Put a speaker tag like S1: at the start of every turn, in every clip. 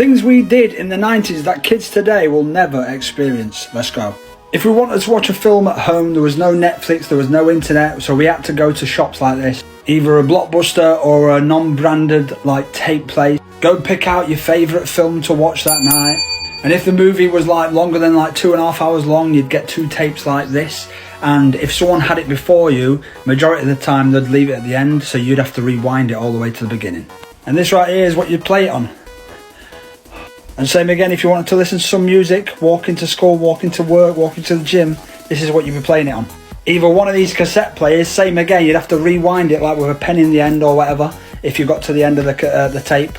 S1: Things we did in the 90s that kids today will never experience. Let's go. If we wanted to watch a film at home, there was no Netflix, there was no internet, so we had to go to shops like this. Either a Blockbuster or a non-branded like tape place. Go pick out your favourite film to watch that night. And if the movie was like longer than like 2.5 hours long, you'd get 2 tapes like this. And if someone had it before you, majority of the time they'd leave it at the end, so you'd have to rewind it all the way to the beginning. And this right here is what you'd play it on. And same again, if you wanted to listen to some music, walking to school, walking to work, walking to the gym, this is what you'd be playing it on. Either one of these cassette players, same again, you'd have to rewind it like with a pen in the end or whatever, if you got to the end of the tape.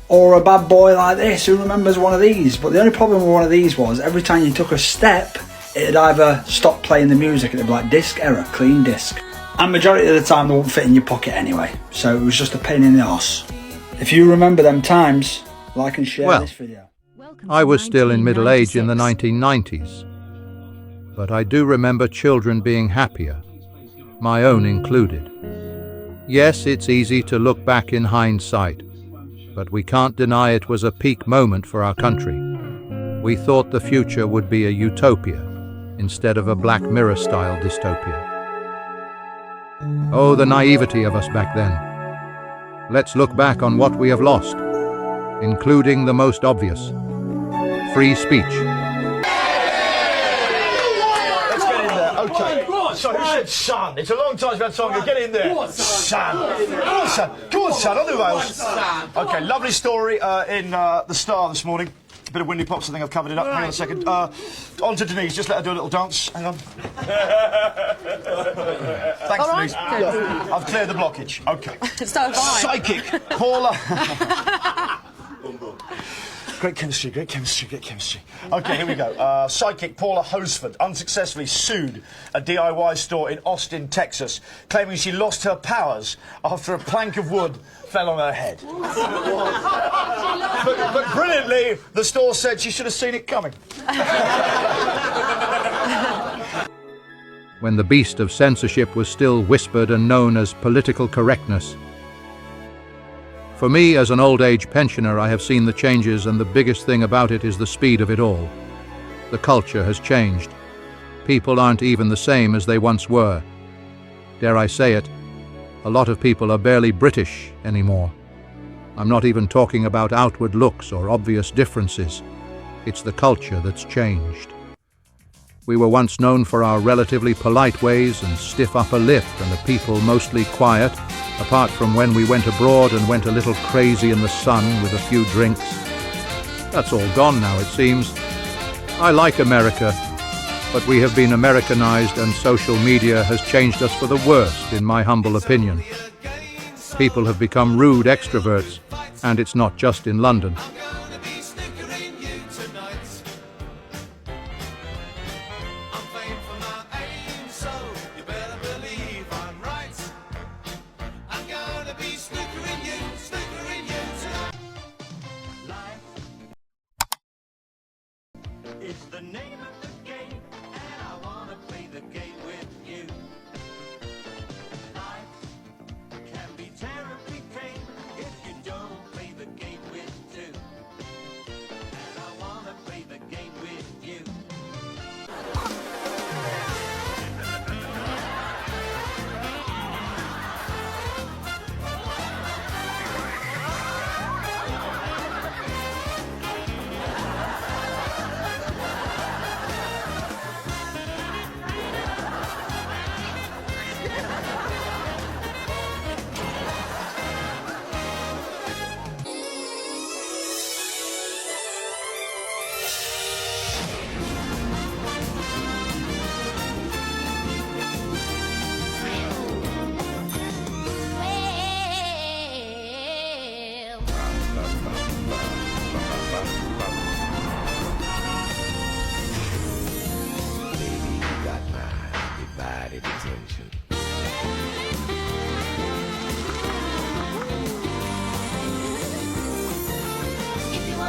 S1: Or a bad boy like this, who remembers one of these? But the only problem with one of these was, every time you took a step, it'd either stop playing the music, it'd be like disc error, clean disc. And majority of the time they won't fit in your pocket anyway, so it was just a pain in the arse. If you remember them times, like and share this video.
S2: I was still in middle age in the 1990s, but I do remember children being happier, my own included. Yes, it's easy to look back in hindsight, but we can't deny it was a peak moment for our country. We thought the future would be a utopia instead of a Black Mirror-style dystopia. Oh, the naivety of us back then. Let's look back on what we have lost, including the most obvious: free speech.
S3: Let's get in there, okay. So who said son? It's a long time since I've had time. Get in there. Son. Go on, son. Go on, son. On the rails. Okay, lovely story in the Star this morning. A bit of Windy Pops, I think I've covered it up. Hang on a second. On to Denise, just let her do a little dance. Hang on. Thanks, Denise. I've cleared the blockage. Okay.
S4: So have I.
S3: Psychic. Paula. Great chemistry, great chemistry, great chemistry. Okay, here we go. Psychic Paula Hosford unsuccessfully sued a DIY store in Austin, Texas, claiming she lost her powers after a plank of wood fell on her head. but brilliantly, the store said she should have seen it coming.
S2: When the beast of censorship was still whispered and known as political correctness. For me, as an old-age pensioner, I have seen the changes, and the biggest thing about it is the speed of it all. The culture has changed. People aren't even the same as they once were. Dare I say it, a lot of people are barely British anymore. I'm not even talking about outward looks or obvious differences. It's the culture that's changed. We were once known for our relatively polite ways and stiff upper lip, and a people mostly quiet, apart from when we went abroad and went a little crazy in the sun with a few drinks. That's all gone now, it seems. I like America, but we have been Americanized, and social media has changed us for the worst, in my humble opinion. People have become rude extroverts, and it's not just in London.
S5: It's the name of the game, and I wanna play the game with you. Life can be terribly tame if you don't play the game with two. And I wanna play the game with you.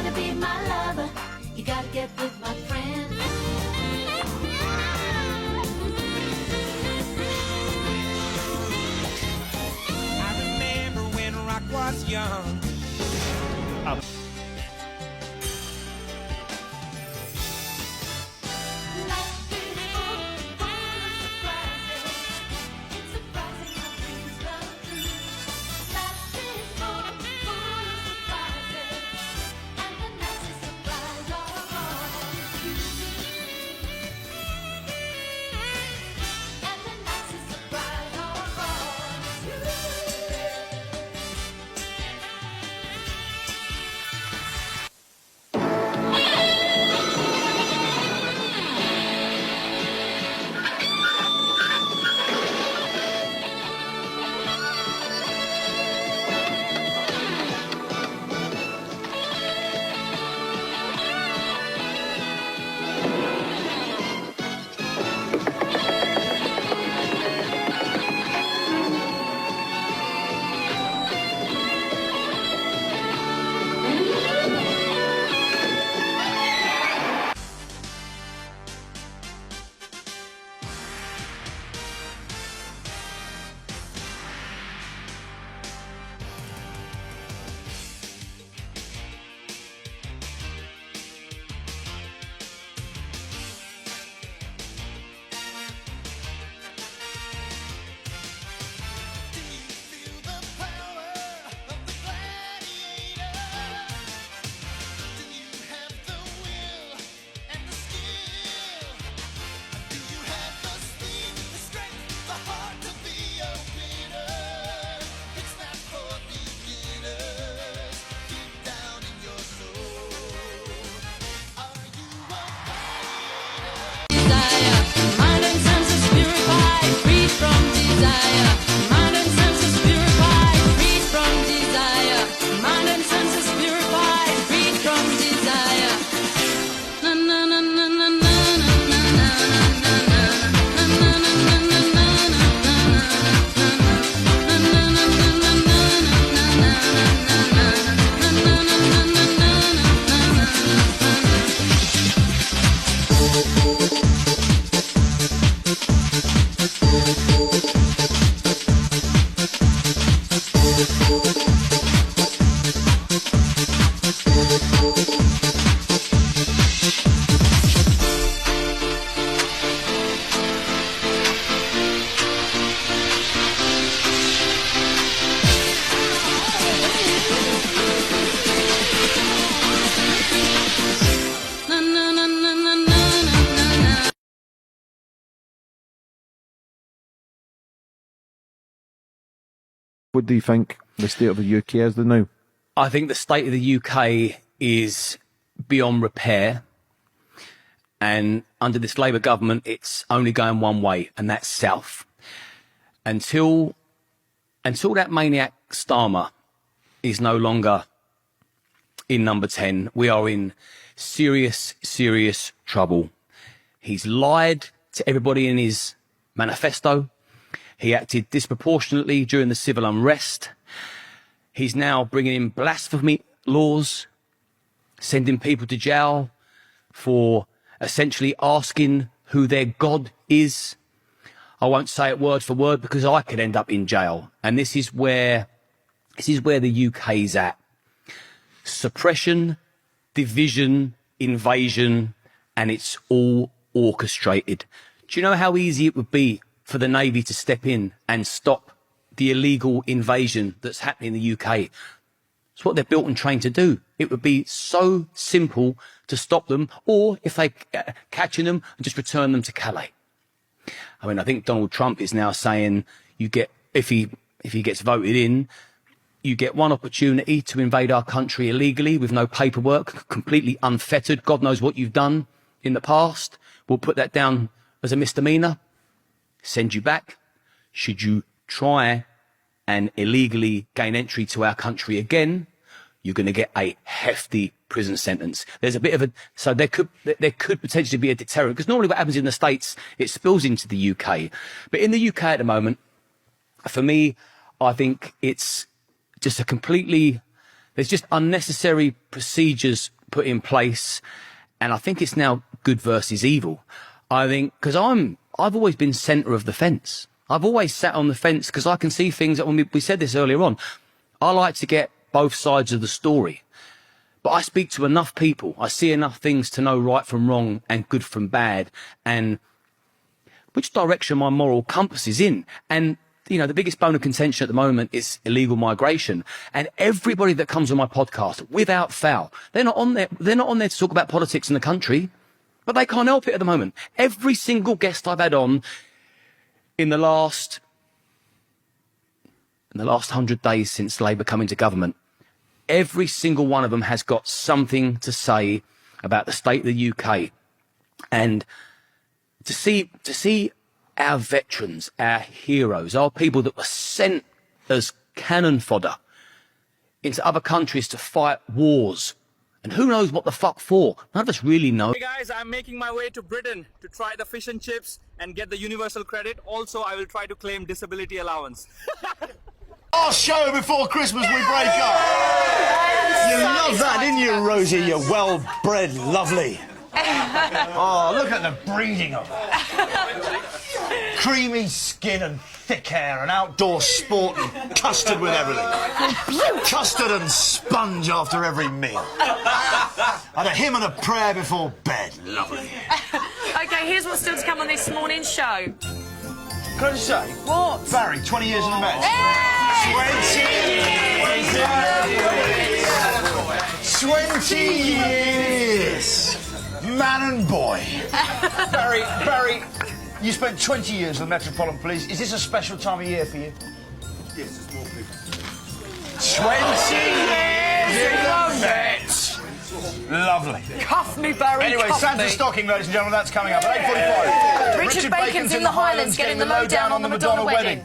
S6: To be my lover, you gotta get with my friend.
S5: I remember when rock was young.
S4: What do you think the state of the UK is now?
S7: I think the state of the UK is beyond repair. And under this Labour government, it's only going one way, and that's south. Until that maniac Starmer is no longer in number 10, we are in serious, serious trouble. He's lied to everybody in his manifesto. He acted disproportionately during the civil unrest. He's now bringing in blasphemy laws, sending people to jail for essentially asking who their God is. I won't say it word for word because I could end up in jail. And this is where the UK's at. Suppression, division, invasion, and it's all orchestrated. Do you know how easy it would be for the Navy to step in and stop the illegal invasion that's happening in the UK? It's what they're built and trained to do. It would be so simple to stop them, or if they catching them, and just return them to Calais. I mean, I think Donald Trump is now saying if he gets voted in, you get one opportunity to invade our country illegally with no paperwork, completely unfettered. God knows what you've done in the past. We'll put that down as a misdemeanor, send you back. Should you try and illegally gain entry to our country again, you're going to get a hefty prison sentence. There's a bit of so there could potentially be a deterrent, because normally what happens in the States, it spills into the UK. But in the UK at the moment, for me, I think it's just there's just unnecessary procedures put in place. And I think it's now good versus evil. I think, because I've always been centre of the fence. I've always sat on the fence because I can see things that, when we said this earlier on, I like to get both sides of the story. But I speak to enough people. I see enough things to know right from wrong and good from bad, and which direction my moral compass is in. And, you know, the biggest bone of contention at the moment is illegal migration. And everybody that comes on my podcast, without fail, they're not on there to talk about politics in the country, but they can't help it at the moment. Every single guest I've had on in the last 100 days since Labour come into government, every single one of them has got something to say about the state of the UK. And to see our veterans, our heroes, our people that were sent as cannon fodder into other countries to fight wars, and who knows what the fuck for. None of us really know.
S8: Hey guys, I'm making my way to Britain to try the fish and chips and get the universal credit. Also, I will try to claim disability allowance.
S3: Our show before Christmas, we break up. You love that, didn't you, Rosie? You well-bred, lovely. Oh, look at the breeding of her. Creamy skin and thick hair and outdoor sport and custard with everything. Custard and sponge after every meal. And a hymn and a prayer before bed. Lovely.
S9: Okay, here's what's still to come on this morning's show.
S3: Can I just say?
S9: What?
S3: Barry, 20 years in the Met.
S9: Hey!
S3: 20 years! Man and boy. Barry, you spent 20 years in the Metropolitan Police. Is this a special time of year for you?
S10: Yes, there's more people.
S3: 20 years in the Met. Lovely.
S9: Cuff me, Barry.
S3: Anyway,
S9: cuff
S3: Santa
S9: me.
S3: Stocking, ladies and gentlemen, that's coming up at 8:45.
S9: Richard Bacon's in the Highlands getting the lowdown on the Madonna wedding.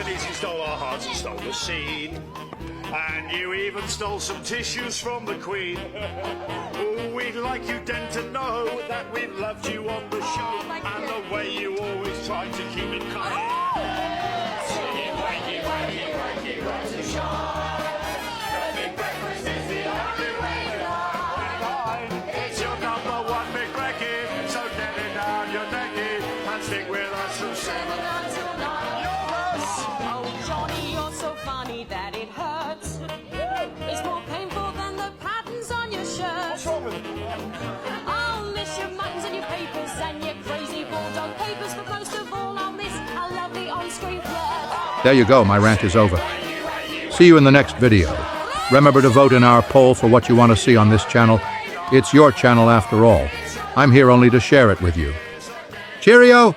S3: You stole our hearts, you stole the scene. And you even stole some tissues from the Queen. Oh, we'd like you then to know that we loved you on the show. And the way you always tried to keep it clean. Singing wakey, wakey, wakey, wakey, shine. The big breakfast is the only way line. It's your number one big brekkie, so get it down your necky and stick with us from 7 until 9.
S6: Oh, Johnny, you're so funny that it hurts. It's more painful than the patterns on your shirt.
S3: What's wrong with it?
S6: I'll miss your muttons and your papers and your crazy bulldog papers, but most of all I'll miss a lovely on-screen flirt.
S2: There you go, my rant is over. See you in the next video. Remember to vote in our poll for what you want to see on this channel. It's your channel after all. I'm here only to share it with you. Cheerio!